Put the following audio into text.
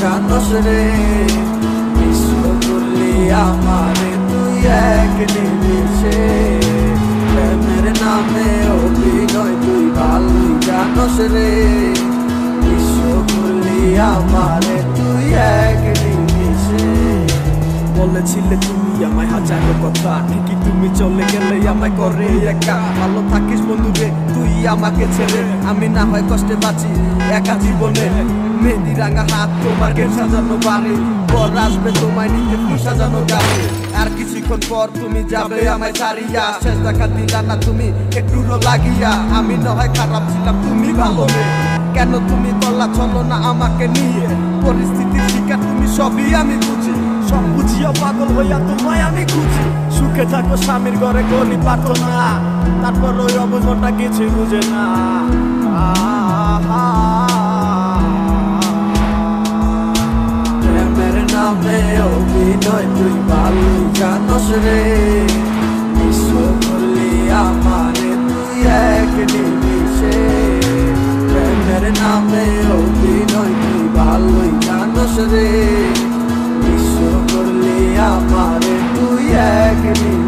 জানোস রে, বিশ্ব করলি আমারে তুই এক নিমিষে। প্রেমের নামে অভিনয় তুই ভালোই জানোস রে, বিশ্ব করলি আমারে তুই এক নিমিষে। বলেছিলে তুমি আমায় হাজারো কথা, ঠিকই তুমি চলে গেলে আমায় করে একা। ভালো থাকিস বন্ধুরে তুই আমাকে ছেড়ে, আমি না হয় কষ্টে বাঁচি একা জীবনে। মেহেদি রাঙা হাত তোমার গেট সাজানো বাড়ি, পর আসবে তোমায় নিতে ফুল সাজানো গাড়ি। আর কিছুক্ষণ পর তুমি যাবে আমায় ছাড়িয়া, শেষ দেখা দিলা না তুমি একটুরও লাগিয়া। আমি না হয় খারাপ ছিলাম তুমি ভালো নেই, কেন তুমি বললা চলো না আমাকে নিয়ে। পরিস্থিতির শিকার তুমি সবই আমি বুঝি, সব বুঝিয়া পাগল হইয়া তোমায় আমি খুঁজি। সুখে থাকো স্বামীর ঘরে গলি পাতো না, তারপর ওই অবজনটা কিছু বুঝে না। প্রেমের নামে অভিনয় তুই ভালোই জানোস রে, বিশ্ব করলি আমারে তুই এক নিমিষে। প্রেমের নামে অভিনয় তুই ভালোই জানোস রে, বিশ্ব করলি আমারে তুই এক নিমিষে।